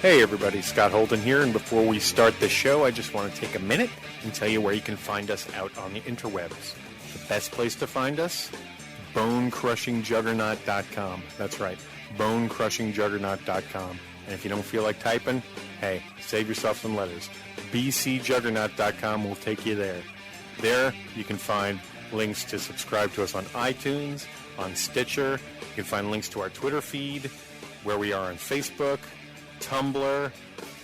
Hey everybody, Scott Holden here, and before we start the show, I just want to take a minute and tell you where you can find us out on the interwebs. The best place to find us? bonecrushingjuggernaut.com. That's right, bonecrushingjuggernaut.com. And if you don't feel like typing, hey, save yourself some letters. BCJ607.com will take you there. There, you can find links to subscribe to us on iTunes, on Stitcher. You can find links to our Twitter feed, where we are on Facebook, Tumblr,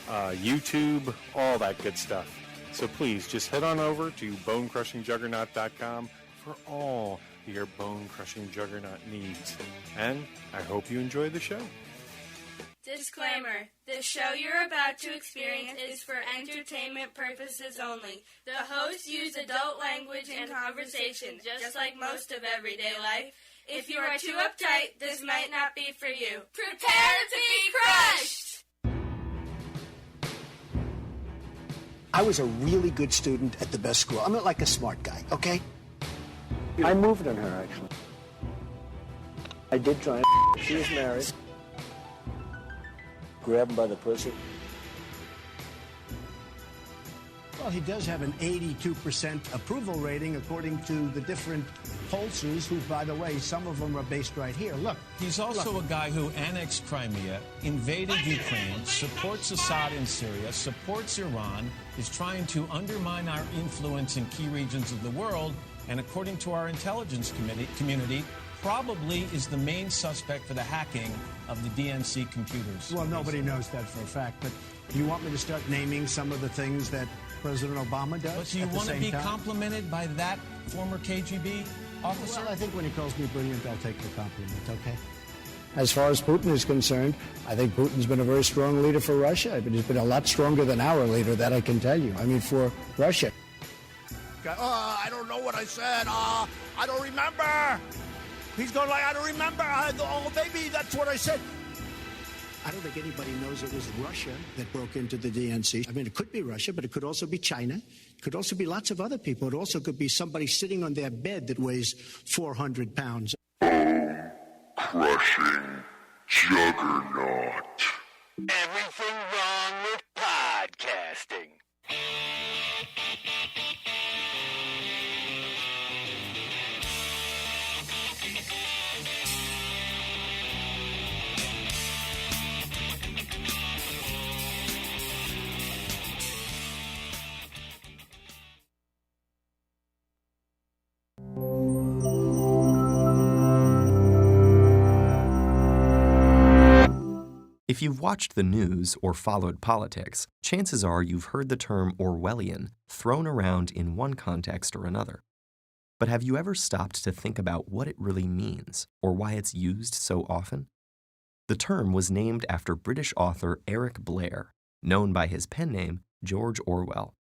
YouTube, all that good stuff. So please, just head on over to bonecrushingjuggernaut.com for all your bone-crushing juggernaut needs. And I hope you enjoy the show. Disclaimer. The show you're about to experience is for entertainment purposes only. The hosts use adult language in conversation, just like most of everyday life. If you are too uptight, this might not be for you. Prepare to be crushed! I was a really good student at the best school. I'm not like a smart guy, okay? I moved on her, actually. I did try and she was married. Grab him by the pussy. Well, he does have an 82% approval rating, according to the different pollsters, who, by the way, some of them are based right here. Look. He's also a guy who annexed Crimea, invaded Ukraine, supports Assad in Syria, supports Iran, is trying to undermine our influence in key regions of the world, and according to our intelligence community, probably is the main suspect for the hacking of the DNC computers. Well, nobody knows that for a fact, but you want me to start naming some of the things that President Obama does? But do you want to be complimented by that former KGB officer? Well, I think when he calls me brilliant, I'll take the compliment, okay? As far as Putin is concerned, I think Putin's been a very strong leader for Russia, but he's been a lot stronger than our leader, that I can tell you. I mean, for Russia. I don't know what I said. I don't remember. He's going like, I don't remember. Oh, maybe that's what I said. I don't think anybody knows it was Russia that broke into the DNC. I mean, it could be Russia, but it could also be China. It could also be lots of other people. It also could be somebody sitting on their bed that weighs 400 pounds. Crushing Juggernaut. Everything wrong with podcasting. If you've watched the news or followed politics, chances are you've heard the term Orwellian thrown around in one context or another. But have you ever stopped to think about what it really means or why it's used so often? The term was named after British author Eric Blair, known by his pen name George Orwell.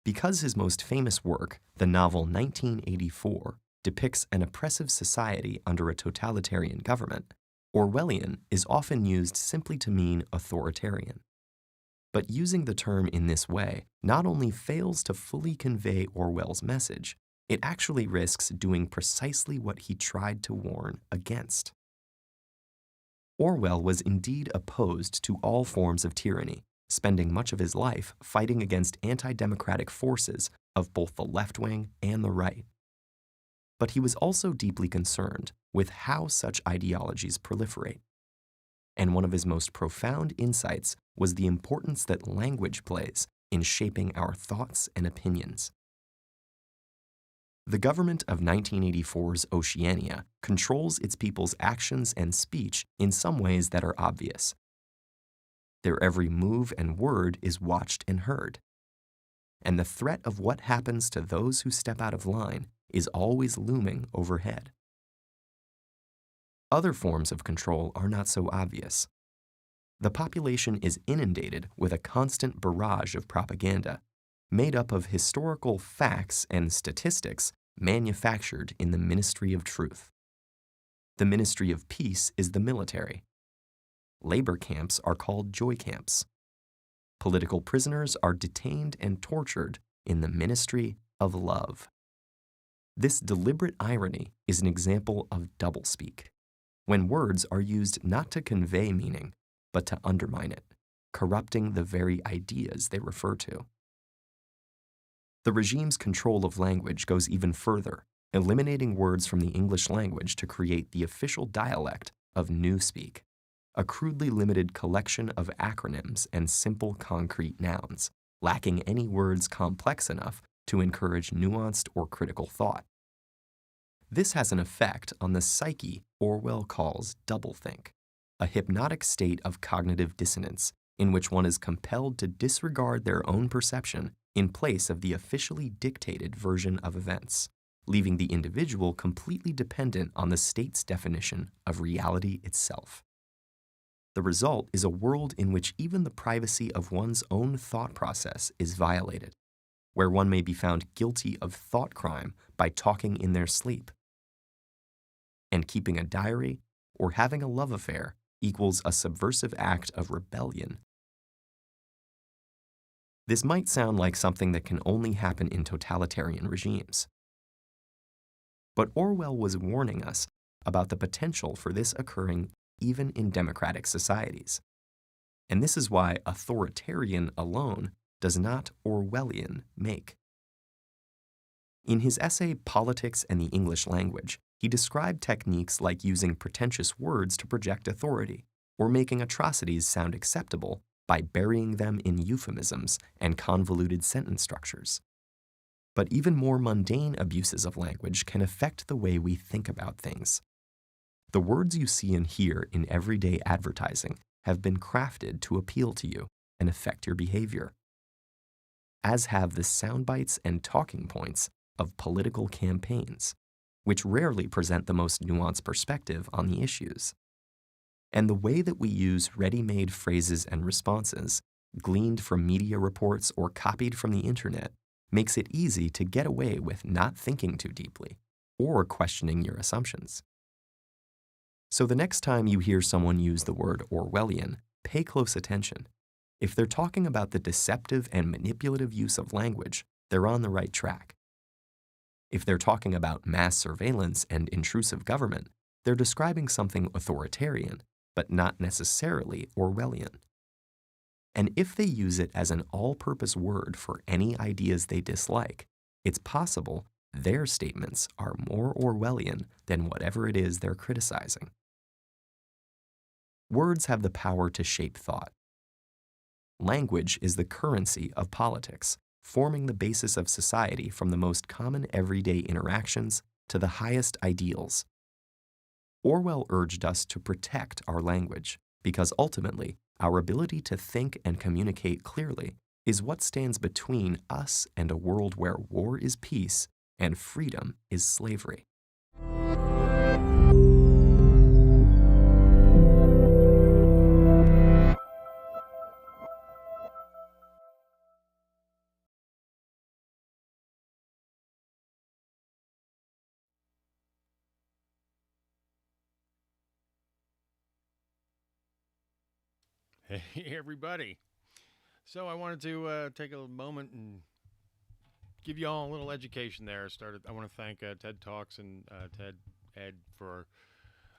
Because his most famous work, the novel 1984, depicts an oppressive society under a totalitarian government, Orwellian is often used simply to mean authoritarian. But using the term in this way not only fails to fully convey Orwell's message, it actually risks doing precisely what he tried to warn against. Orwell was indeed opposed to all forms of tyranny, spending much of his life fighting against anti-democratic forces of both the left wing and the right. But he was also deeply concerned with how such ideologies proliferate. And one of his most profound insights was the importance that language plays in shaping our thoughts and opinions. The government of 1984's Oceania controls its people's actions and speech in some ways that are obvious. Their every move and word is watched and heard. And the threat of what happens to those who step out of line is always looming overhead. Other forms of control are not so obvious. The population is inundated with a constant barrage of propaganda, made up of historical facts and statistics manufactured in the Ministry of Truth. The Ministry of Peace is the military. Labor camps are called joy camps. Political prisoners are detained and tortured in the Ministry of Love. This deliberate irony is an example of doublespeak, when words are used not to convey meaning, but to undermine it. corrupting the very ideas they refer to. The regime's control of language goes even further, eliminating words from the English language to create the official dialect of Newspeak, a crudely limited collection of acronyms and simple concrete nouns, lacking any words complex enough to encourage nuanced or critical thought. This has an effect on the psyche Orwell calls doublethink, a hypnotic state of cognitive dissonance in which one is compelled to disregard their own perception in place of the officially dictated version of events, leaving the individual completely dependent on the state's definition of reality itself. The result is a world in which even the privacy of one's own thought process is violated, where one may be found guilty of thought crime by talking in their sleep. And keeping a diary or having a love affair equals a subversive act of rebellion. This might sound like something that can only happen in totalitarian regimes. But Orwell was warning us about the potential for this occurring even in democratic societies. And this is why authoritarian alone does not Orwellian make. In his essay Politics and the English Language, he described techniques like using pretentious words to project authority, or making atrocities sound acceptable by burying them in euphemisms and convoluted sentence structures. But even more mundane abuses of language can affect the way we think about things. The words you see and hear in everyday advertising have been crafted to appeal to you and affect your behavior, as have the sound bites and talking points of political campaigns, which rarely present the most nuanced perspective on the issues. And the way that we use ready-made phrases and responses, gleaned from media reports or copied from the internet, makes it easy to get away with not thinking too deeply or questioning your assumptions. So the next time you hear someone use the word Orwellian, pay close attention. If they're talking about the deceptive and manipulative use of language, they're on the right track. If they're talking about mass surveillance and intrusive government, they're describing something authoritarian, but not necessarily Orwellian. And if they use it as an all-purpose word for any ideas they dislike, it's possible their statements are more Orwellian than whatever it is they're criticizing. Words have the power to shape thought. Language is the currency of politics, forming the basis of society from the most common everyday interactions to the highest ideals. Orwell urged us to protect our language because ultimately, our ability to think and communicate clearly is what stands between us and a world where war is peace and freedom is slavery. Hey, everybody. So I wanted to take a moment and give you all a little education there. I want to thank TED Talks and Ed for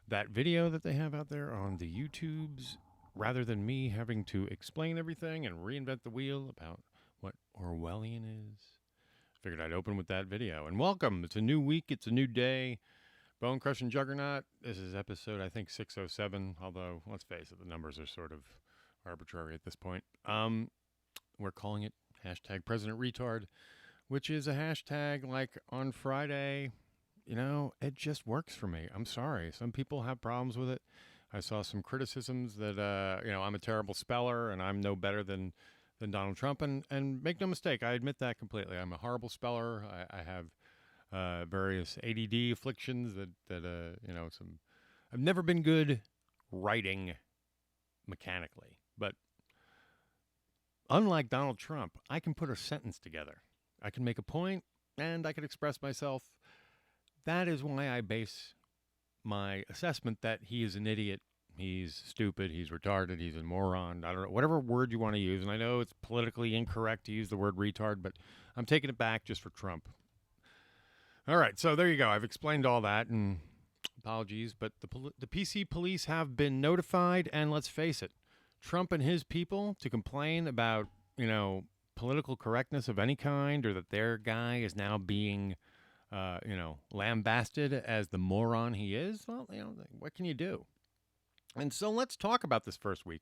that video that they have out there on the YouTubes. Rather than me having to explain everything and reinvent the wheel about what Orwellian is, I figured I'd open with that video. And welcome. It's a new week. It's a new day. Bone Crushing Juggernaut. This is episode, I think, 607. Although, let's face it, the numbers are sort of arbitrary at this point. We're calling it hashtag President Retard, which is a hashtag like on Friday. You know, it just works for me. I'm sorry. Some people have problems with it. I saw some criticisms that, I'm a terrible speller and I'm no better than Donald Trump. And make no mistake, I admit that completely. I'm a horrible speller. I have various ADD afflictions I've never been good writing mechanically. But unlike Donald Trump, I can put a sentence together. I can make a point, and I can express myself. That is why I base my assessment that he is an idiot, he's stupid, he's retarded, he's a moron, I don't know, whatever word you want to use. And I know it's politically incorrect to use the word retard, but I'm taking it back just for Trump. All right, so there you go. I've explained all that, and apologies, but the PC police have been notified, and let's face it, Trump and his people to complain about, political correctness of any kind, or that their guy is now being, lambasted as the moron he is? Well, what can you do? And so let's talk about this first week.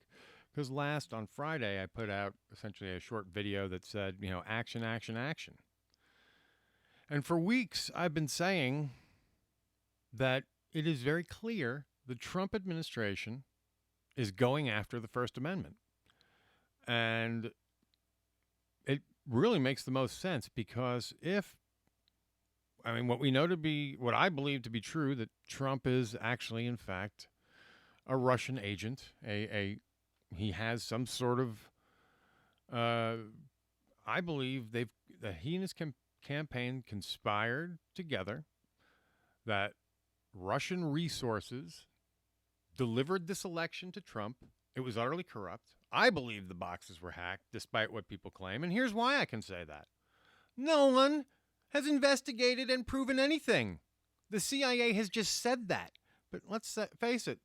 Because on Friday, I put out essentially a short video that said, action, action, action. And for weeks, I've been saying that it is very clear the Trump administration is going after the First Amendment. And it really makes the most sense because what I believe to be true, that Trump is actually, in fact, a Russian agent, he has some sort of, I believe that he and his campaign conspired together, that Russian resources delivered this election to Trump. It was utterly corrupt. I believe the boxes were hacked, despite what people claim. And here's why I can say that. No one has investigated and proven anything. The CIA has just said that. But let's face it.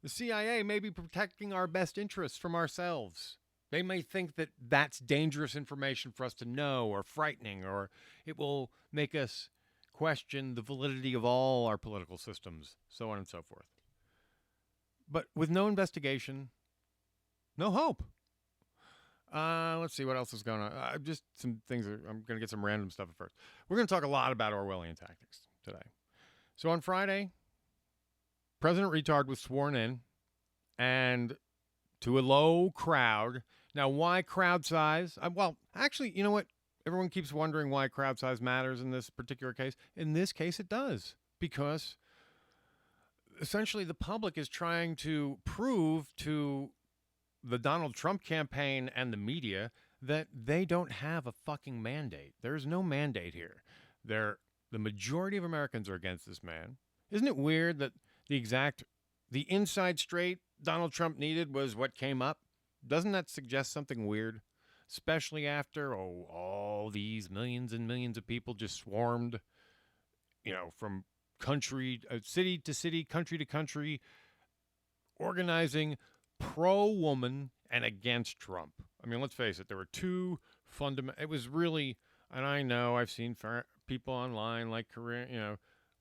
The CIA may be protecting our best interests from ourselves. They may think that that's dangerous information for us to know, or frightening, or it will make us question the validity of all our political systems, so on and so forth. But with no investigation, no hope. Let's see what else is going on. Just some things. I'm going to get some random stuff at first. We're going to talk a lot about Orwellian tactics today. So on Friday, President Retard was sworn in, and to a low crowd. Now, why crowd size? Well, actually, you know what? Everyone keeps wondering why crowd size matters in this particular case. In this case, it does, because essentially the public is trying to prove to the Donald Trump campaign and the media that they don't have a fucking mandate. There's no mandate here. The majority of Americans are against this man. Isn't it weird that the inside straight Donald Trump needed was what came up? Doesn't that suggest something weird? Especially after, all these millions and millions of people just swarmed, from city to city, country to country, organizing pro-woman and against Trump. I mean, let's face it, there were two fundamental, it was really, and I know I've seen people online, like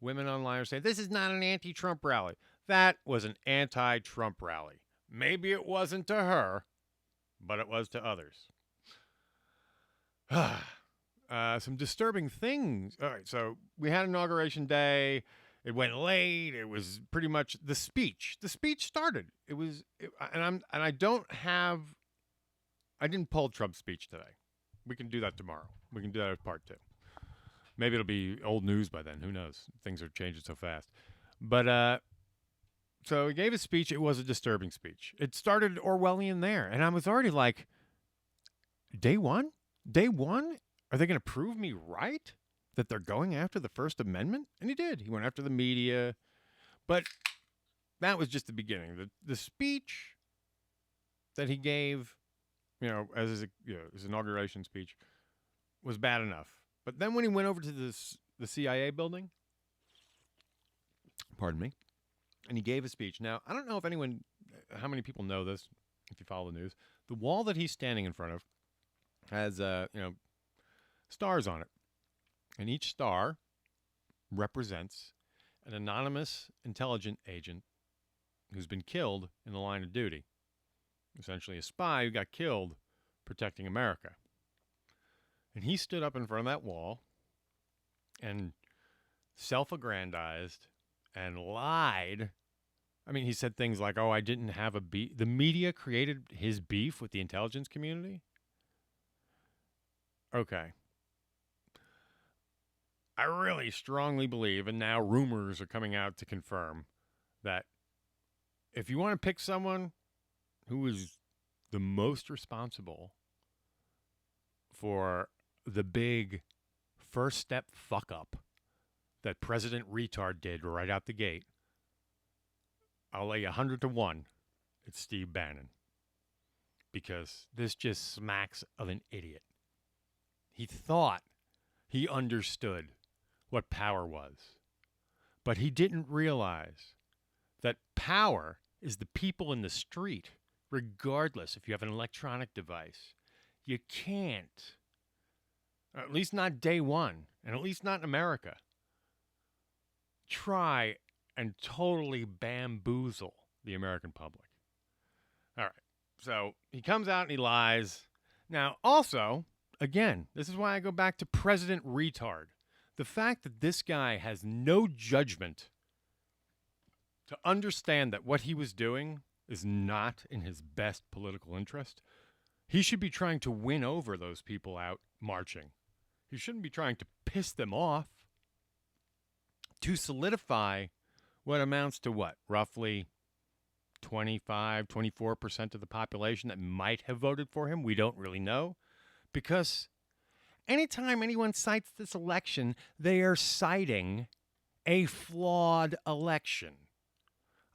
women online are saying, this is not an anti-Trump rally. That was an anti-Trump rally. Maybe it wasn't to her, but it was to others. Some disturbing things. All right, so we had Inauguration Day. It went late. It was pretty much the speech. The speech started. I didn't pull Trump's speech today. We can do that tomorrow. We can do that as part 2. Maybe it'll be old news by then. Who knows? Things are changing so fast. But so he gave a speech. It was a disturbing speech. It started Orwellian there. And I was already like, day one? Day one? Are they going to prove me right that they're going after the First Amendment? And he did. He went after the media. But that was just the beginning. The speech that he gave, as his inauguration speech, was bad enough. But then when he went over to the CIA building, pardon me, and he gave a speech. Now, I don't know how many people know this, if you follow the news. The wall that he's standing in front of has, stars on it. And each star represents an anonymous intelligence agent who's been killed in the line of duty. Essentially a spy who got killed protecting America. And he stood up in front of that wall and self-aggrandized and lied. I mean, he said things like, I didn't have a beef. The media created his beef with the intelligence community? Okay. I really strongly believe, and now rumors are coming out to confirm, that if you want to pick someone who is the most responsible for the big first step fuck up that President Retard did right out the gate, I'll lay 100 to 1. It's Steve Bannon. Because this just smacks of an idiot. He thought he understood what power was. But he didn't realize that power is the people in the street. regardless if you have an electronic device, you can't, or at least not day one, and at least not in America, try and totally bamboozle the American public. All right. So he comes out and he lies. Now, also, again, this is why I go back to President Retard. The fact that this guy has no judgment to understand that what he was doing is not in his best political interest. He should be trying to win over those people out marching. He shouldn't be trying to piss them off to solidify what amounts to what? Roughly 25, 24% of the population that might have voted for him. We don't really know. Because anytime anyone cites this election, they are citing a flawed election.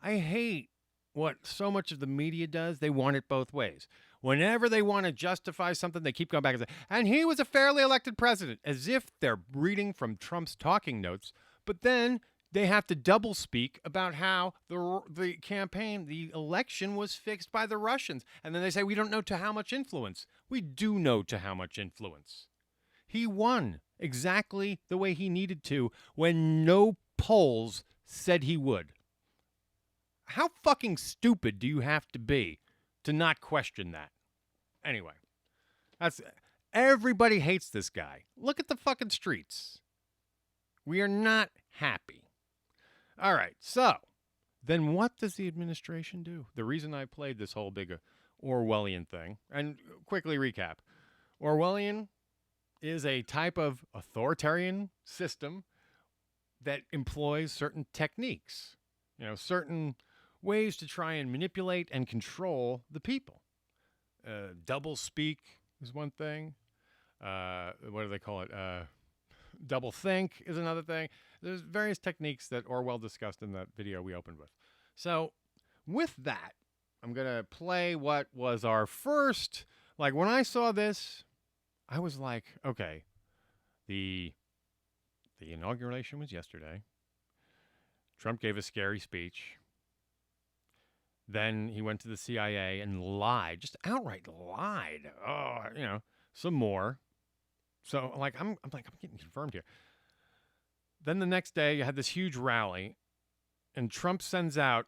I hate what so much of the media does. They want it both ways. Whenever they want to justify something, they keep going back and say, and he was a fairly elected president, as if they're reading from Trump's talking notes. But then they have to double speak about how the campaign, the election was fixed by the Russians. And then they say, we don't know to how much influence. We do know to how much influence. He won exactly the way he needed to when no polls said he would. How fucking stupid do you have to be to not question that? Anyway, everybody hates this guy. Look at the fucking streets. We are not happy. All right, so then what does the administration do? The reason I played this whole big Orwellian thing, and quickly recap. Orwellian is a type of authoritarian system that employs certain techniques, certain ways to try and manipulate and control the people. Double speak is one thing. What do they call it? Double think is another thing. There's various techniques that Orwell discussed in that video we opened with. So with that, I'm going to play what was our first, when I saw this, I was like, okay, the inauguration was yesterday. Trump gave a scary speech. Then he went to the CIA and lied, just outright lied. Oh, some more. So, I'm getting confirmed here. Then the next day, you had this huge rally, and Trump sends out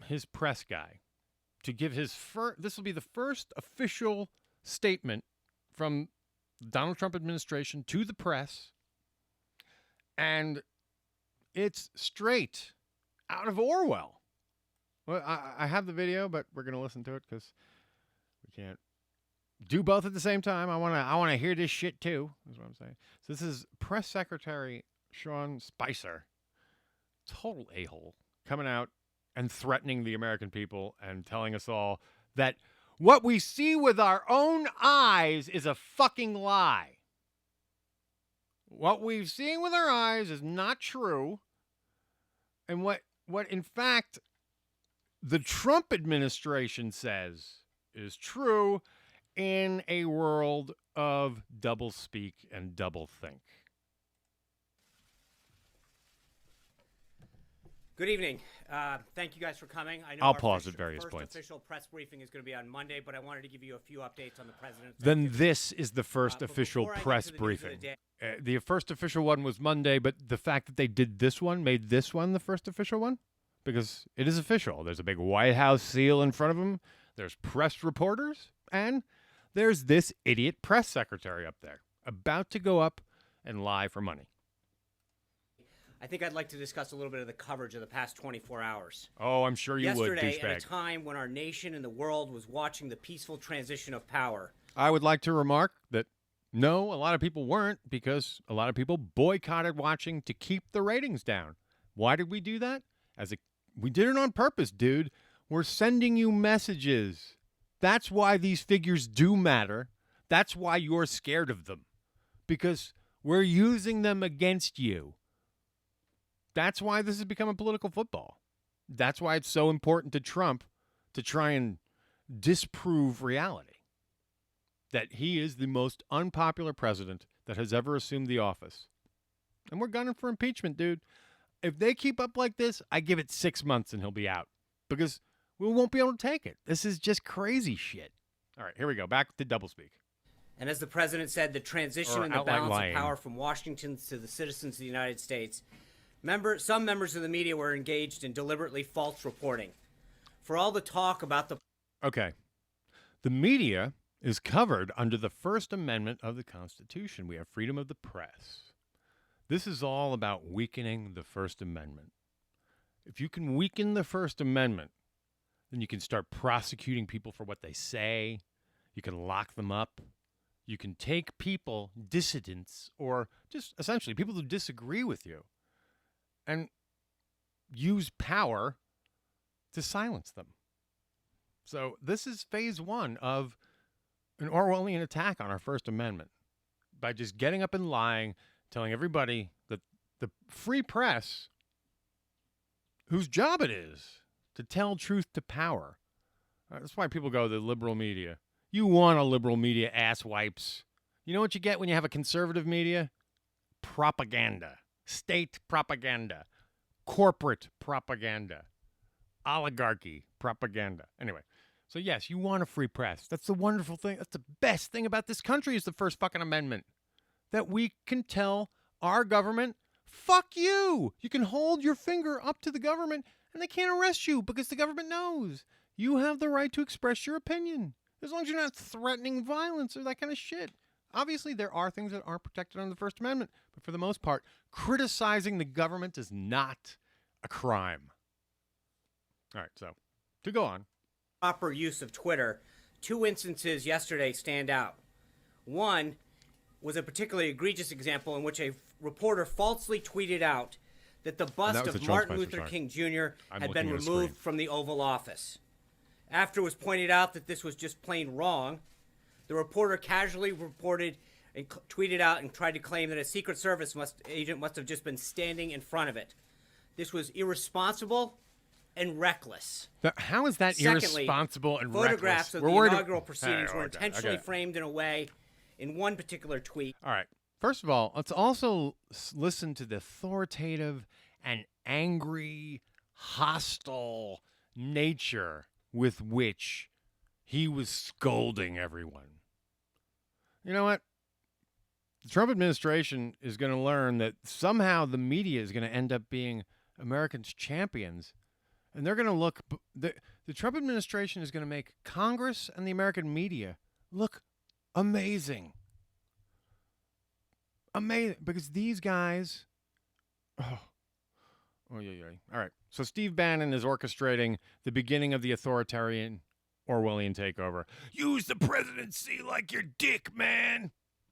his press guy to give his this will be the first official statement from the Donald Trump administration to the press, and it's straight out of Orwell. Well, I have the video, but we're going to listen to it because we can't do both at the same time. I want to hear this shit too, is what I'm saying. So this is Press Secretary Sean Spicer, total a-hole, coming out and threatening the American people and telling us all that what we see with our own eyes is a fucking lie. What we've seen with our eyes is not true. And what in fact the Trump administration says is true in a world of double speak and double think. Good evening. Thank you guys for coming. I know I'll pause at various points. points. Official press briefing is going to be on Monday, but I wanted to give you a few updates on the president. Then this is the first official press briefing. The first official one was Monday, but the fact that they did this one made this one the first official one because it is official. There's a big White House seal in front of them. There's press reporters, and there's this idiot press secretary up there about to go up and lie for money. I think I'd like to discuss a little bit of the coverage of the past 24 hours. Oh, I'm sure you would, douchebag. Yesterday, at a time when our nation and the world was watching the peaceful transition of power. I would like to remark that, no, a lot of people weren't because a lot of people boycotted watching to keep the ratings down. Why did we do that? We did it on purpose, dude. We're sending you messages. That's why these figures do matter. That's why you're scared of them. Because we're using them against you. That's why this has become a political football. That's why it's so important to Trump to try and disprove reality. That he is the most unpopular president that has ever assumed the office. And we're gunning for impeachment, dude. If they keep up like this, I give it 6 months and he'll be out. Because we won't be able to take it. This is just crazy shit. All right, here we go. Back to doublespeak. And as the president said, the transition and the balance of power from Washington to the citizens of the United States. Some members of the media were engaged in deliberately false reporting. For all the talk about the... Okay. The media is covered under the First Amendment of the Constitution. We have freedom of the press. This is all about weakening the First Amendment. If you can weaken the First Amendment, then you can start prosecuting people for what they say. You can lock them up. You can take people, dissidents, or just essentially people who disagree with you, and use power to silence them. So this is phase one of an Orwellian attack on our First Amendment by just getting up and lying, telling everybody that the free press, whose job it is to tell truth to power. That's why people go to the liberal media. You want a liberal media, ass wipes. You know what you get when you have a conservative media? Propaganda. State propaganda. Corporate propaganda. Oligarchy propaganda. Anyway, so yes, you want a free press. That's the wonderful thing. That's the best thing about this country is the First fucking Amendment. That we can tell our government, fuck you. You can hold your finger up to the government and they can't arrest you because the government knows you have the right to express your opinion. As long as you're not threatening violence or that kind of shit. Obviously, there are things that aren't protected under the First Amendment. But for the most part, criticizing the government is not a crime. All right, so to go on. Proper use of Twitter, 2 instances yesterday stand out. One was a particularly egregious example in which a reporter falsely tweeted out that the bust of Martin Luther King Jr. had been removed from the Oval Office. After it was pointed out that this was just plain wrong, the reporter casually reported and tweeted out and tried to claim that a Secret Service agent must have just been standing in front of it. This was irresponsible and reckless. How is that irresponsible and photographs reckless? Photographs of the inaugural proceedings were intentionally framed in a way in one particular tweet. All right. First of all, let's also listen to the authoritative and angry, hostile nature with which he was scolding everyone. You know what? The Trump administration is going to learn that somehow the media is going to end up being Americans' champions. And they're going to look, the Trump administration is going to make Congress and the American media look amazing. Amazing. Because these guys, yeah. All right. So Steve Bannon is orchestrating the beginning of the authoritarian Orwellian takeover. Use the presidency like your dick, man.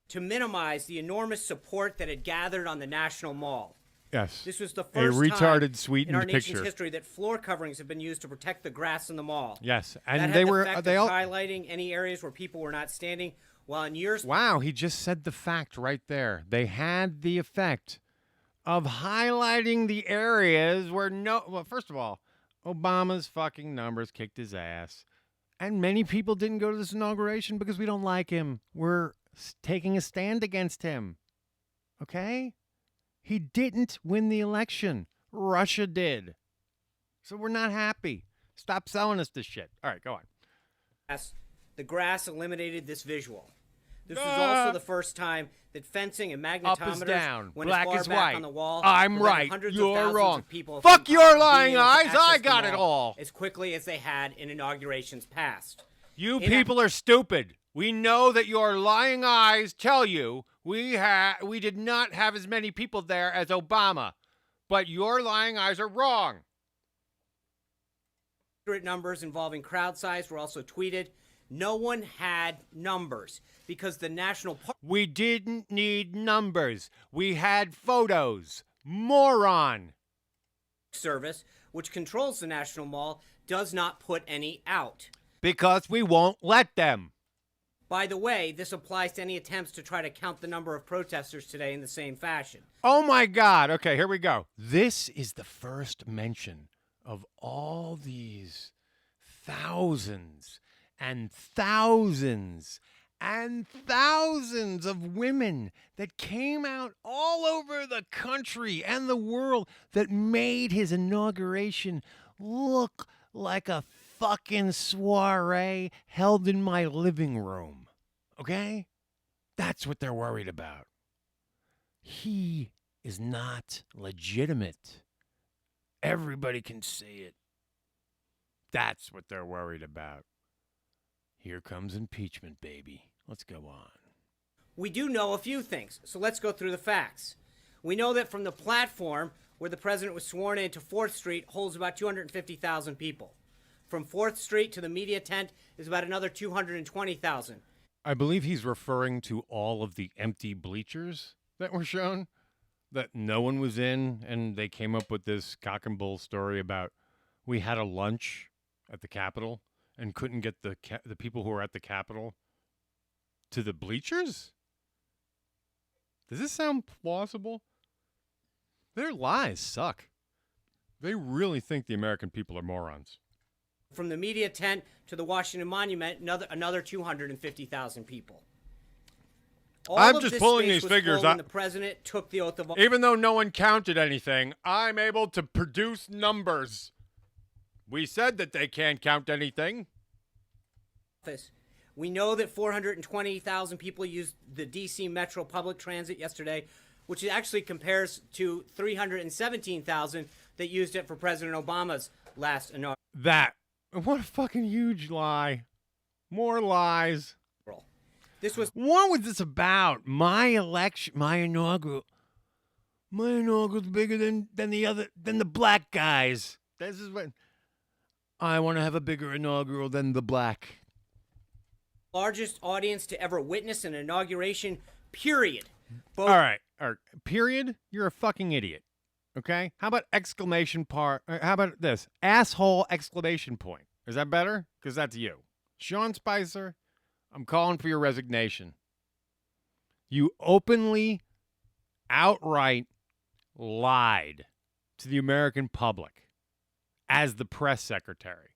To minimize the enormous support that had gathered on the National Mall. Yes. This was the first retarded, time sweetened in our nation's picture. history that floor coverings have been used to protect the grass in the mall. Yes, and and they were highlighting any areas where people were not standing. While in years, wow, he just said the fact right there. They had the effect of highlighting the areas where well, first of all, Obama's fucking numbers kicked his ass, and many people didn't go to this inauguration because we don't like him. We're taking a stand against him. Okay? He didn't win the election. Russia did. So we're not happy. Stop selling us this shit. All right, go on. The grass eliminated this visual. This was also the first time that fencing and magnetometers up is down, went black as far is back white. on the wall. I'm right. You're wrong. Fuck your lying eyes. I got it all. As quickly as they had in inaugurations past. You people are stupid. We know that your lying eyes tell you we did not have as many people there as Obama, but your lying eyes are wrong. Accurate numbers involving crowd size were also tweeted. No one had numbers because the National Park... We didn't need numbers. We had photos. Moron. Service, which controls the National Mall, does not put any out. Because we won't let them. By the way, this applies to any attempts to try to count the number of protesters today in the same fashion. Oh my God. Okay, here we go. This is the first mention of all these thousands and thousands and thousands of women that came out all over the country and the world that made his inauguration look like a fucking soiree held in my living room. Okay? That's what they're worried about. He is not legitimate. Everybody can see it. That's what they're worried about. Here comes impeachment, baby. Let's go on. We do know a few things, so let's go through the facts. We know that from the platform where the president was sworn in to 4th Street holds about 250,000 people. From 4th Street to the media tent is about another 220,000. I believe he's referring to all of the empty bleachers that were shown that no one was in, and they came up with this cock and bull story about we had a lunch at the Capitol and couldn't get the people who were at the Capitol to the bleachers? Does this sound plausible? Their lies suck. They really think the American people are morons. From the media tent to the Washington Monument, another 250,000 people. I'm just pulling these figures up. The president took the oath of office. Even though no one counted anything, I'm able to produce numbers. We said that they can't count anything. We know that 420,000 people used the D.C. Metro public transit yesterday, which actually compares to 317,000 that used it for President Obama's last inaugural. What a fucking huge lie. More lies. What was this about? My election, my inaugural. My inaugural's bigger than the black guys. This is what I want to have, a bigger inaugural than the black. Largest audience to ever witness an inauguration, period. All right. Period? You're a fucking idiot. Okay? How about exclamation part? How about this? Asshole exclamation point. Is that better? Because that's you. Sean Spicer, I'm calling for your resignation. You openly, outright lied to the American public as the press secretary.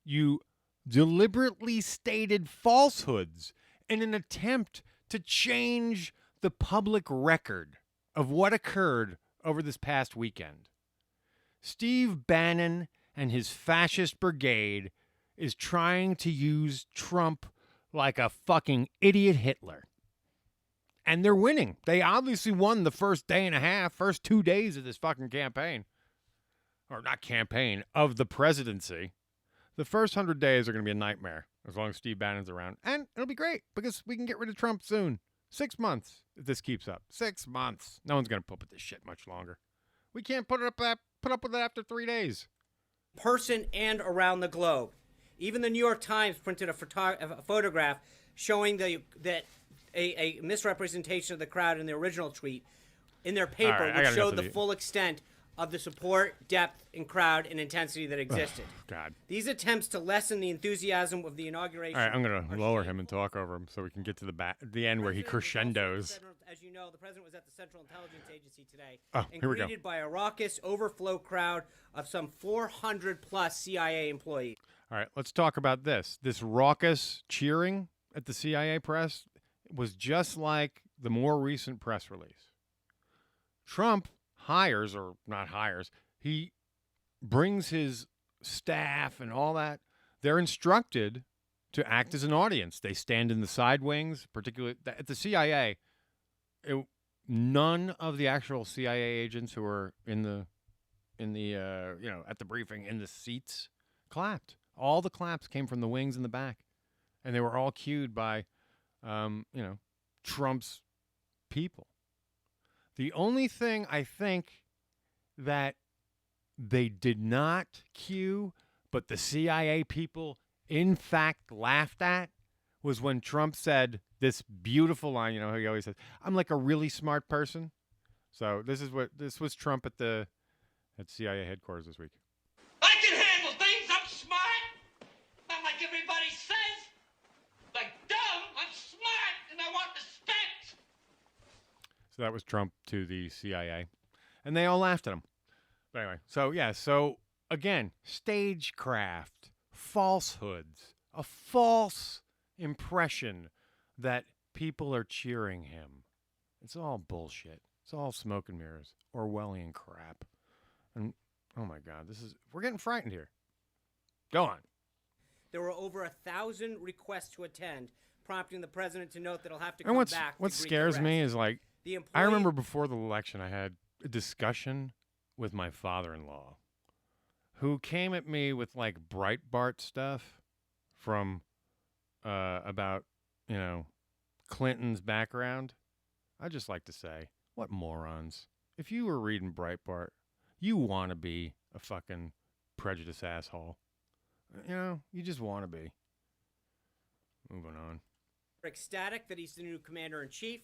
You deliberately stated falsehoods in an attempt to change the public record of what occurred over this past weekend. Steve Bannon and his fascist brigade is trying to use Trump like a fucking idiot Hitler. And they're winning. They obviously won the first day and a half, first 2 days of this fucking campaign. Or not campaign, of the presidency. The first 100 days are going to be a nightmare as long as Steve Bannon's around. And it'll be great because we can get rid of Trump soon. 6 months if this keeps up. 6 months. No one's going to put up with this shit much longer. We can't put up with it after 3 days. Person and around the globe. Even the New York Times printed a photograph showing that a misrepresentation of the crowd in the original tweet in their paper, which showed the full extent of the support, depth, and crowd and intensity that existed. God. These attempts to lessen the enthusiasm of the inauguration. All right, I'm going to lower him and talk over him so we can get to the end where he crescendos. As you know, the president was at the Central Intelligence Agency today and here we go. greeted by a raucous overflow crowd of some 400-plus CIA employees. All right, let's talk about this. This raucous cheering at the CIA press was just like the more recent press release. Trump he brings his staff and all that. They're instructed to act as an audience. They stand in the side wings, particularly at the CIA. None of the actual CIA agents who were at the briefing in the seats clapped. All the claps came from the wings in the back, and they were all cued by, Trump's people. The only thing I think that they did not cue, but the CIA people in fact laughed at, was when Trump said this beautiful line. He always says, "I'm like a really smart person." So this was Trump at CIA headquarters this week. I can handle things. I'm smart. Not like everybody says. Like dumb, I'm smart, and I want respect. So that was Trump to the CIA. And they all laughed at him. But anyway, so again, stagecraft, falsehoods, a false impression that people are cheering him. It's all bullshit. It's all smoke and mirrors, Orwellian crap. And oh my God, we're getting frightened here. Go on. There were over 1,000 requests to attend, prompting the president to note that he'll have to come And back. what to greet scares the me rest. is like, The I remember before the election, I had a discussion with my father-in-law, who came at me with like Breitbart stuff from about Clinton's background. I just like to say, what morons! If you were reading Breitbart, you want to be a fucking prejudiced asshole. You just want to be. Moving on. Ecstatic that he's the new commander-in-chief,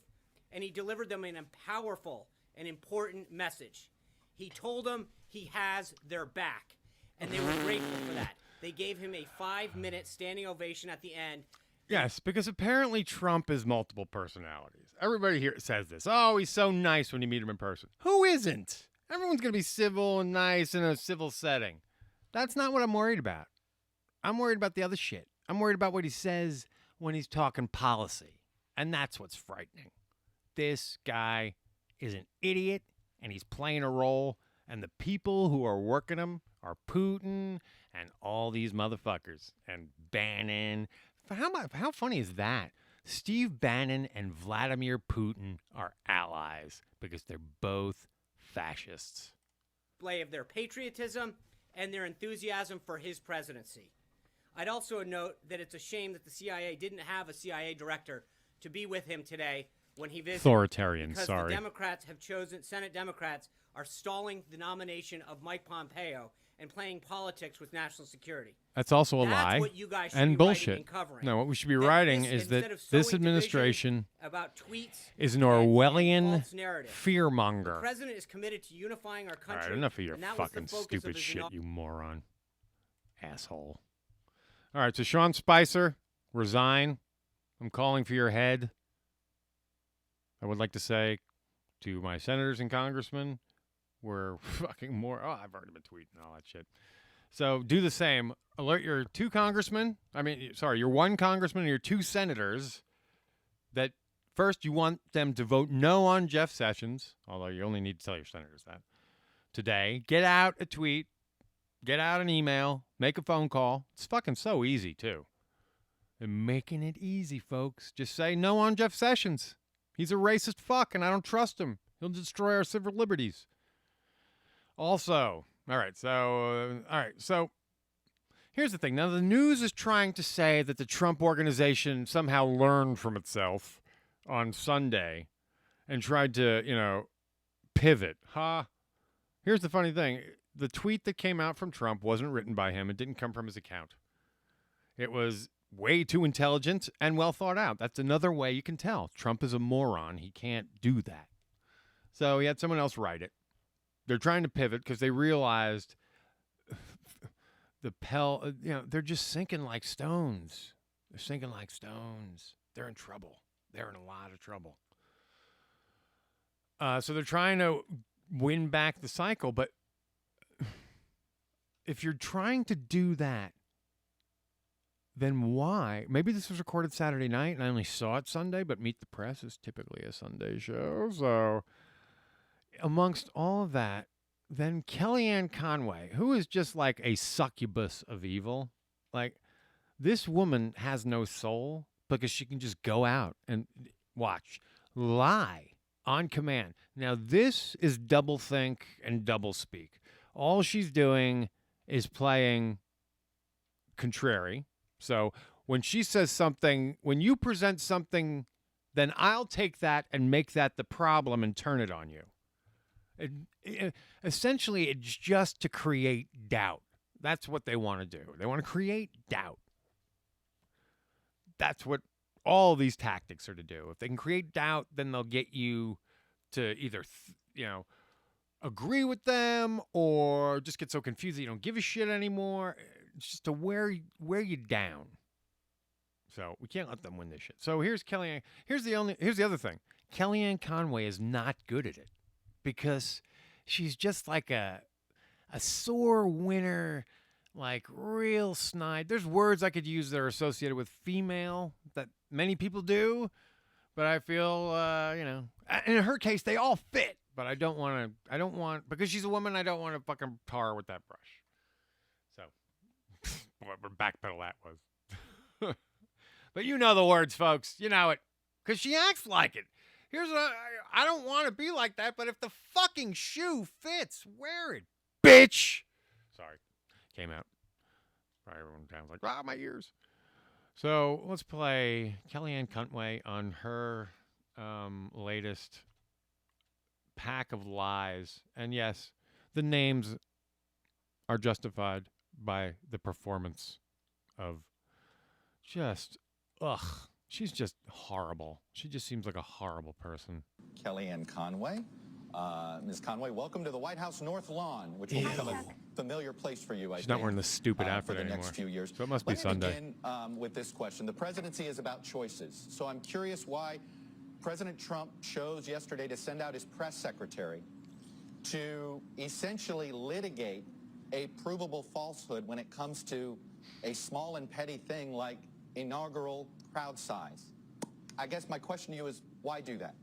and he delivered them a powerful and important message. He told them he has their back, and they were grateful for that. They gave him a 5-minute standing ovation at the end. Yes, because apparently Trump is multiple personalities. Everybody here says this. Oh, he's so nice when you meet him in person. Who isn't? Everyone's going to be civil and nice in a civil setting. That's not what I'm worried about. I'm worried about the other shit. I'm worried about what he says when he's talking policy. And that's what's frightening. This guy is an idiot, and he's playing a role, and the people who are working him are Putin and all these motherfuckers and Bannon. How funny is that? Steve Bannon and Vladimir Putin are allies because they're both fascists. Display of their patriotism and their enthusiasm for his presidency. I'd also note that it's a shame that the CIA didn't have a CIA director to be with him today when he visited. Authoritarian, because sorry. The Democrats have chosen, Senate Democrats are stalling the nomination of Mike Pompeo and playing politics with national security. That's also a That's lie what you guys should and be bullshit. writing and covering. No, what we should be That writing this, is instead that of this sowing administration division about tweets is an and Orwellian false narrative. fearmonger. The president is committed to unifying our country. All right, enough of your and that was the fucking focus stupid of his shit, you moron. Asshole. All right, so Sean Spicer, resign. I'm calling for your head. I would like to say to my senators and congressmen, we're fucking more. Oh, I've already been tweeting all that shit. So do the same. Alert your your one congressman and your 2 senators that first you want them to vote no on Jeff Sessions, although you only need to tell your senators that. Today, get out a tweet, get out an email, make a phone call. It's fucking so easy, too. And making it easy, folks. Just say no on Jeff Sessions. He's a racist fuck, and I don't trust him. He'll destroy our civil liberties. Also, all right, so here's the thing. Now, the news is trying to say that the Trump organization somehow learned from itself on Sunday and tried to, pivot. Here's the funny thing. The tweet that came out from Trump wasn't written by him. It didn't come from his account. It was way too intelligent and well thought out. That's another way you can tell. Trump is a moron. He can't do that. So he had someone else write it. They're trying to pivot because they realized they're just sinking like stones. They're sinking like stones. They're in trouble. They're in a lot of trouble. So they're trying to win back the cycle. But if you're trying to do that, then why? Maybe this was recorded Saturday night and I only saw it Sunday, but Meet the Press is typically a Sunday show. So amongst all of that, then Kellyanne Conway, who is just like a succubus of evil, like this woman has no soul because she can just go out and lie on command. Now, this is doublethink and doublespeak. All she's doing is playing contrary. So when she says something, when you present something, then I'll take that and make that the problem and turn it on you. Essentially, it's just to create doubt. That's what they want to do. They want to create doubt. That's what all these tactics are to do. If they can create doubt, then they'll get you to either, agree with them or just get so confused that you don't give a shit anymore. It's just to wear you down. So we can't let them win this shit. So here's Kellyanne. Here's the other thing. Kellyanne Conway is not good at it because she's just like a sore winner, like real snide. There's words I could use that are associated with female that many people do, but I feel, in her case, they all fit. But I don't want, because she's a woman, I don't want to fucking tar her with that brush. So, backpedal that was. But you know the words, folks. You know it. Because she acts like it. Here's what I don't want to be like that, but if the fucking shoe fits, wear it, bitch. Sorry. Came out. Probably everyone down was like, my ears. So let's play Kellyanne Conway on her latest pack of lies. And yes, the names are justified by the performance of just, she's just horrible. She just seems like a horrible person. Kellyanne Conway. Ms. Conway, welcome to the White House North Lawn, which will become a familiar place for you, I think. She's not wearing this stupid outfit for the anymore. next few years. So it must be Sunday. Let me begin with this question. The presidency is about choices. So I'm curious why President Trump chose yesterday to send out his press secretary to essentially litigate a provable falsehood when it comes to a small and petty thing like inaugural crowd size. I guess my question to you is, why do that?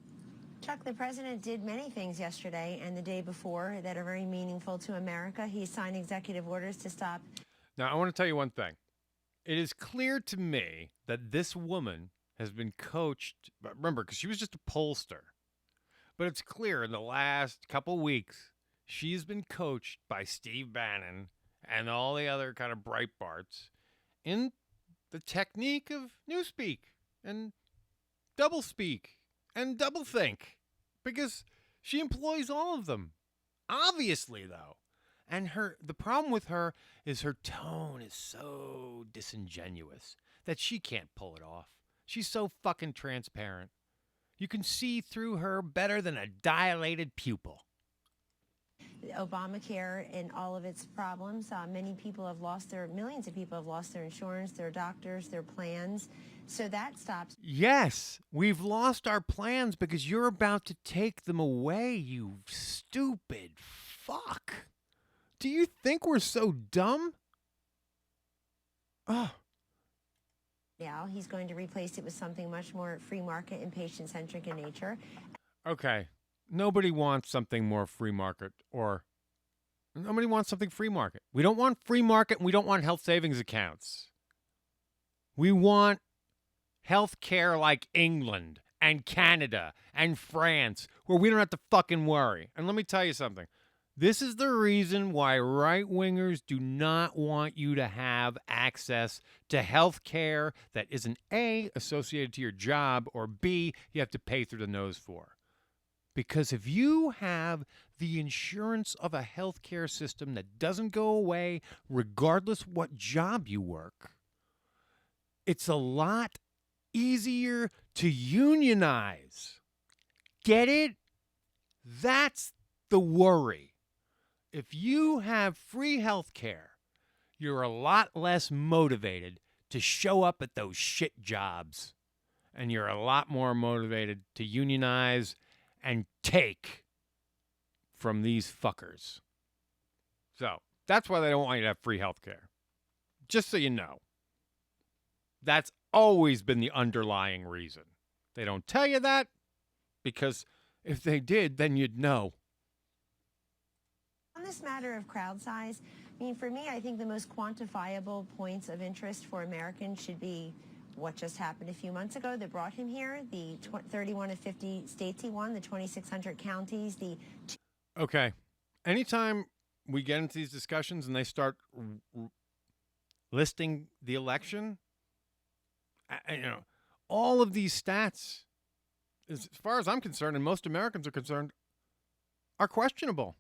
Chuck, the president did many things yesterday and the day before that are very meaningful to America. He signed executive orders to stop. Now, I want to tell you one thing. It is clear to me that this woman has been coached, remember, because she was just a pollster. But it's clear in the last couple weeks, she's been coached by Steve Bannon and all the other kind of Breitbarts in the technique of newspeak and doublespeak and doublethink, because she employs all of them. Obviously, though. And the problem with her is her tone is so disingenuous that she can't pull it off. She's so fucking transparent. You can see through her better than a dilated pupil. Obamacare and all of its problems. Millions of people have lost their insurance, their doctors, their plans. So that stops. Yes, we've lost our plans because you're about to take them away, you stupid fuck. Do you think we're so dumb? Oh. Now he's going to replace it with something much more free market and patient-centric in nature. Okay. Nobody wants something more free market, or nobody wants something free market. We don't want free market, and we don't want health savings accounts. We want health care like England and Canada and France, where we don't have to fucking worry. And let me tell you something. This is the reason why right-wingers do not want you to have access to health care that isn't A, associated to your job, or B, you have to pay through the nose for. Because if you have the insurance of a healthcare system that doesn't go away regardless what job you work, it's a lot easier to unionize. Get it? That's the worry. If you have free healthcare, you're a lot less motivated to show up at those shit jobs. And you're a lot more motivated to unionize and take from these fuckers. So that's why they don't want you to have free health care. Just so you know. That's always been the underlying reason. They don't tell you that because if they did, then you'd know. On this matter of crowd size, for me, I think the most quantifiable points of interest for Americans should be what just happened a few months ago that brought him here, the 31 of 50 states he won, the 2,600 counties, Okay. Anytime we get into these discussions and they start listing the election, all of these stats, as far as I'm concerned, and most Americans are concerned, are questionable.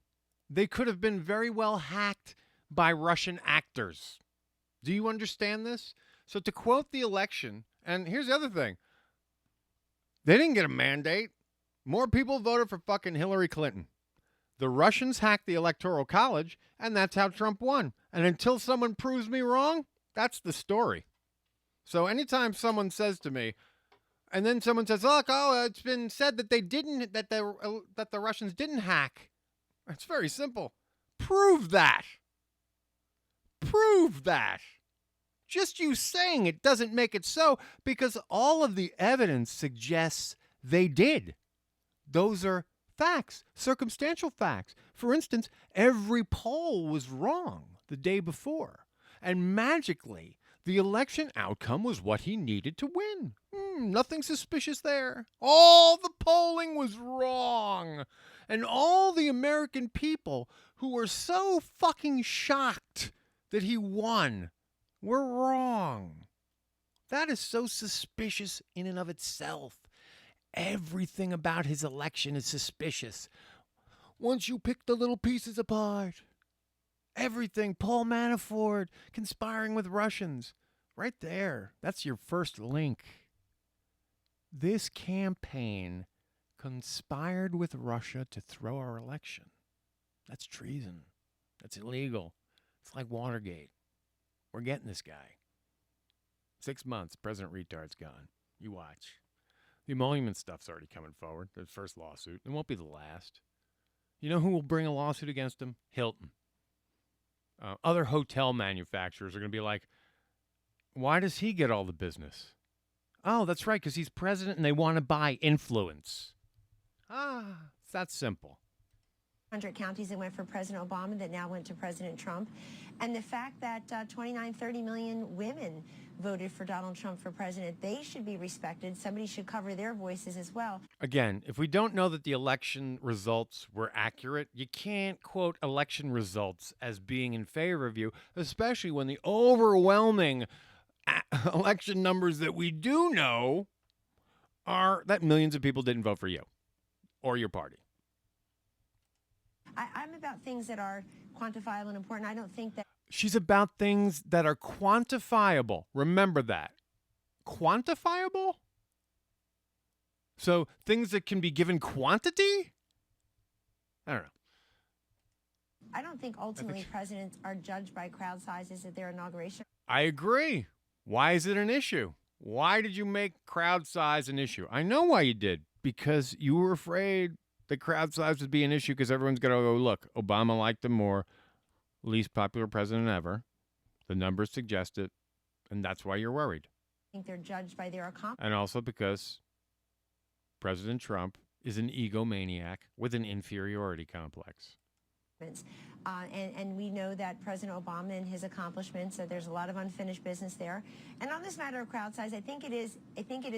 They could have been very well hacked by Russian actors. Do you understand this? So to quote the election, and here's the other thing. They didn't get a mandate. More people voted for fucking Hillary Clinton. The Russians hacked the Electoral College, and that's how Trump won. And until someone proves me wrong, that's the story. So anytime someone says to me, and then someone says, "Look, it's been said that they didn't, that the Russians didn't hack," it's very simple. Prove that. Prove that. Just you saying it doesn't make it so, because all of the evidence suggests they did. Those are facts, circumstantial facts. For instance, every poll was wrong the day before. And magically, the election outcome was what he needed to win. Nothing suspicious there. All the polling was wrong. And all the American people who were so fucking shocked that he won were wrong. That is so suspicious in and of itself. Everything about his election is suspicious. Once you pick the little pieces apart, everything, Paul Manafort conspiring with Russians, right there, that's your first link. This campaign conspired with Russia to throw our election. That's treason. That's illegal. It's like Watergate. We're getting this guy. 6 months, President Retard's gone. You watch. The emolument stuff's already coming forward. The first lawsuit. It won't be the last. You know who will bring a lawsuit against him? Hilton. Other hotel manufacturers are going to be like, why does he get all the business? Oh, that's right, because he's president and they want to buy influence. It's that simple. 100 counties that went for President Obama that now went to President Trump. And the fact that 29, 30 million women voted for Donald Trump for president, they should be respected. Somebody should cover their voices as well. Again, if we don't know that the election results were accurate, you can't quote election results as being in favor of you, especially when the overwhelming election numbers that we do know are that millions of people didn't vote for you or your party. I'm about things that are quantifiable and important. I don't think that... She's about things that are quantifiable. Remember that. Quantifiable? So things that can be given quantity? I don't know. I don't think ultimately presidents are judged by crowd sizes at their inauguration. I agree. Why is it an issue? Why did you make crowd size an issue? I know why you did. Because you were afraid the crowd size would be an issue because everyone's going to go, look, Obama liked him more, least popular president ever. The numbers suggest it, and that's why you're worried. I think they're judged by their accomplishments. And also because President Trump is an egomaniac with an inferiority complex. And we know that President Obama and his accomplishments, there's a lot of unfinished business there. And on this matter of crowd size, I think it is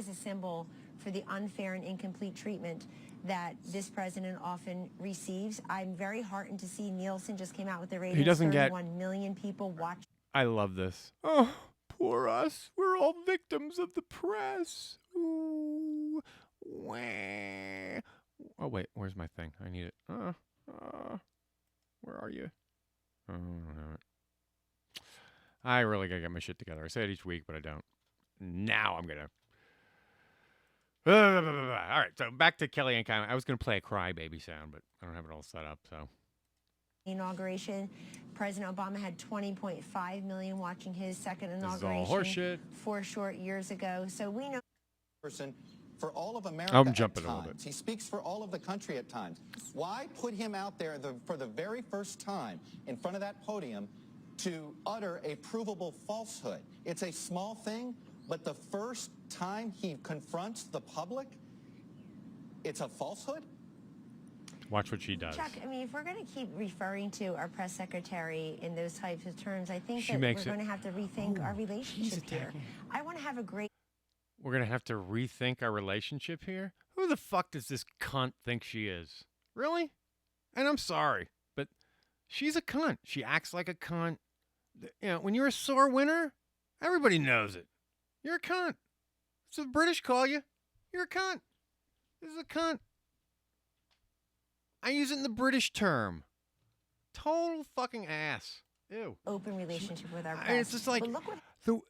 a symbol for the unfair and incomplete treatment that this president often receives. I'm very heartened to see Nielsen just came out with the ratings. 31 million people watch. I love this. Oh, poor us. We're all victims of the press. Ooh. Wah. Oh, wait. Where's my thing? I need it. Where are you? Oh, I don't have it. I really got to get my shit together. I say it each week, but I don't. Now I'm going to. All right, so back to Kellyanne Conway. I was going to play a crybaby sound, but I don't have it all set up, so. Inauguration, President Obama had 20.5 million watching his second inauguration. This is all horseshit. 4 short years ago. So we know. For all of America I'm jumping at a little times. bit. He speaks for all of the country at times. Why put him out there for the very first time in front of that podium to utter a provable falsehood? It's a small thing, but the first time he confronts the public, it's a falsehood? Watch what she does. Chuck, I mean, if we're going to keep referring to our press secretary in those types of terms, I think She that we're makes it- going to have to rethink our relationship here. I want to have a great... We're going to have to rethink our relationship here? Who the fuck does this cunt think she is? Really? And I'm sorry, but she's a cunt. She acts like a cunt. You know, when you're a sore winner, everybody knows it. You're a cunt. So the British call you. You're a cunt. This is a cunt. I use it in the British term. Total fucking ass. Ew. Open relationship with our press. And it's just like... But look what...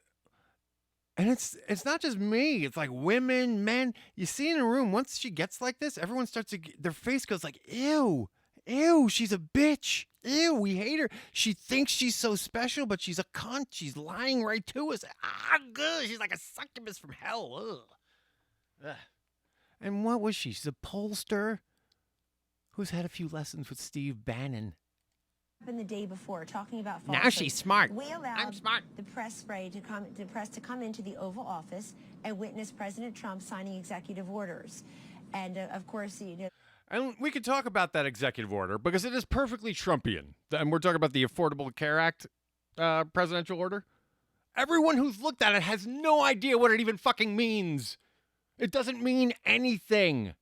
And it's not just me. It's like women, men. You see in a room, once she gets like this, everyone starts to, their face goes like, ew, she's a bitch. Ew, we hate her. She thinks she's so special, but she's a cunt. She's lying right to us. Good. She's like a succubus from hell. Ugh. And what was she? She's a pollster who's had a few lessons with Steve Bannon. The day before, talking about now falsehoods. she's smart. We allowed I'm smart. the press spray to come into the Oval Office and witness President Trump signing executive orders, and of course, you know. And we could talk about that executive order because it is perfectly Trumpian. And we're talking about the Affordable Care Act. presidential order? Everyone who's looked at it has no idea what it even fucking means. It doesn't mean anything.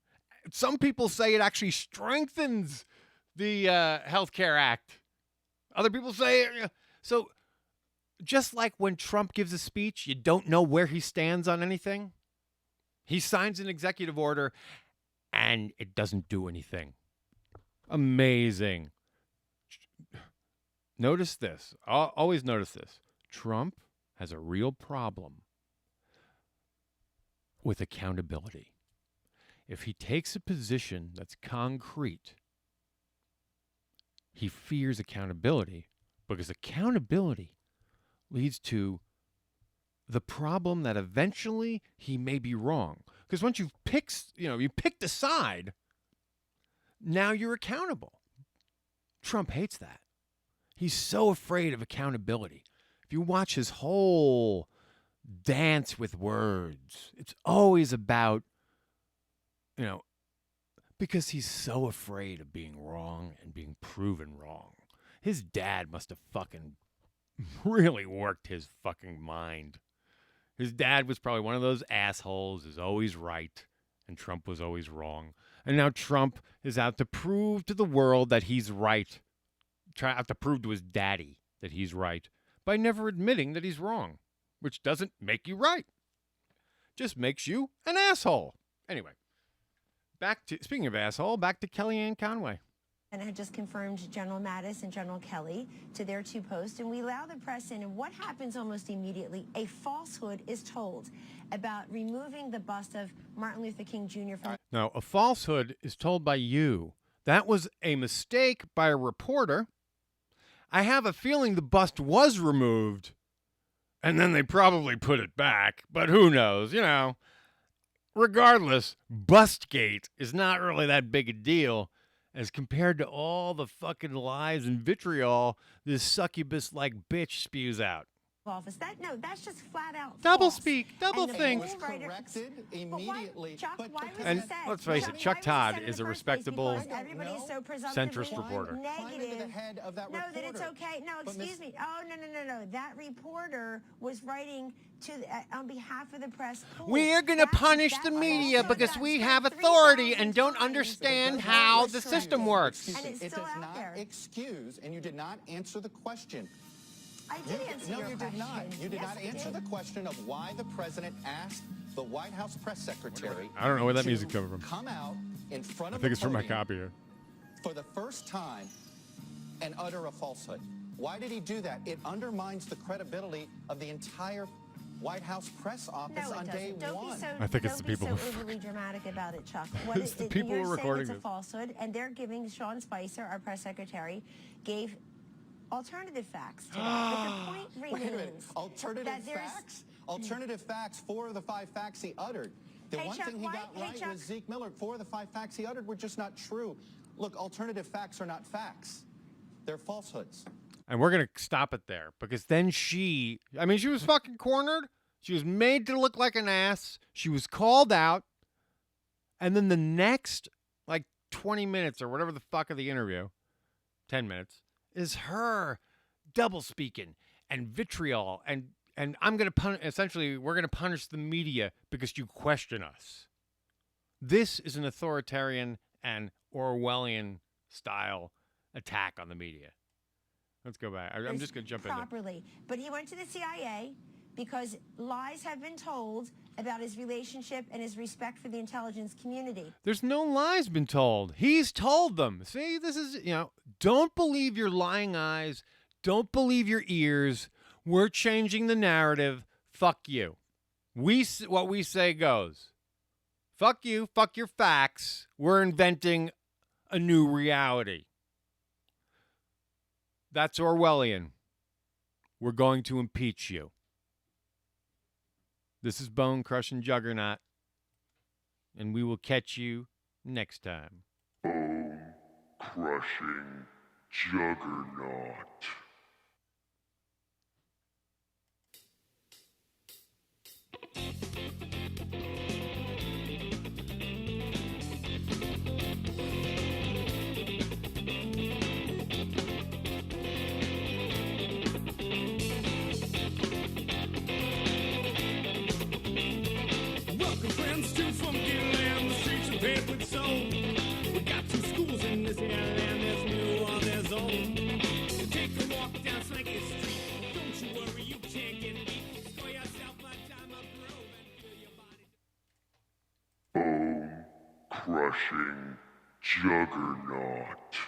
Some people say it actually strengthens the Health Care Act. Other people say so. Just like when Trump gives a speech, you don't know where he stands on anything. He signs an executive order, and it doesn't do anything. Amazing. Notice this. Always notice this. Trump has a real problem with accountability. If he takes a position that's concrete, he fears accountability because accountability leads to the problem that eventually he may be wrong. Because once you picked a side, now you're accountable. Trump hates that. He's so afraid of accountability. If you watch his whole dance with words, it's always about, because he's so afraid of being wrong and being proven wrong. His dad must have fucking really worked his fucking mind. His dad was probably one of those assholes who's always right, and Trump was always wrong. And now Trump is out to prove to the world that he's right. Out to prove to his daddy that he's right by never admitting that he's wrong, which doesn't make you right. Just makes you an asshole. Anyway, speaking of asshole, back to Kellyanne Conway. And had just confirmed General Mattis and General Kelly to their two posts, and we allow the press in, and what happens almost immediately? A falsehood is told about removing the bust of Martin Luther King Jr. from... No, a falsehood is told by you. That was a mistake by a reporter. I have a feeling the bust was removed, and then they probably put it back, but who knows, Regardless, Bustgate is not really that big a deal as compared to all the fucking lies and vitriol this succubus-like bitch spews out. Office. That's just flat out double false. speak, double think. Was corrected immediately. And let's face it, Chuck Todd is a respectable so centrist reporter. Negative. That it's okay. No, excuse me. Oh, no. That reporter was writing on behalf of the press. We're going to punish the media because we have authority and don't understand how the system works. And it does not excuse, and you did not answer the question. I did answer your question. No, you did not. You did not answer the question of why the president asked the White House press secretary. I don't know where that music coming from. Come out in front of I think it's from my copier. For the first time and utter a falsehood. Why did he do that? It undermines the credibility of the entire White House press office on day one. I think it's the people. Don't be so overly dramatic about it, Chuck. It's the people who are recording it's a it. falsehood, and they're giving Sean Spicer, our press secretary, gave alternative facts today. But the point remains. Wait a minute. Alternative facts? Alternative facts, 4 of the 5 facts he uttered. The one thing he got right was Zeke Miller. 4 of the 5 facts he uttered were just not true. Look, alternative facts are not facts. They're falsehoods. And we're going to stop it there because then she was fucking cornered. She was made to look like an ass. She was called out. And then the next, 20 minutes or whatever the fuck of the interview, 10 minutes, is her double speaking and vitriol and I'm going to essentially we're going to punish the media because you question us. This is an authoritarian and Orwellian style attack on the media. Let's go back. I'm just going to jump in properly. But he went to the CIA because lies have been told about his relationship and his respect for the intelligence community. There's no lies been told. He's told them. See, this is, don't believe your lying eyes. Don't believe your ears. We're changing the narrative. Fuck you. What we say goes. Fuck you. Fuck your facts. We're inventing a new reality. That's Orwellian. We're going to impeach you. This is Bone Crushing Juggernaut, and we will catch you next time. Bone Crushing Juggernaut. crushing Juggernaut.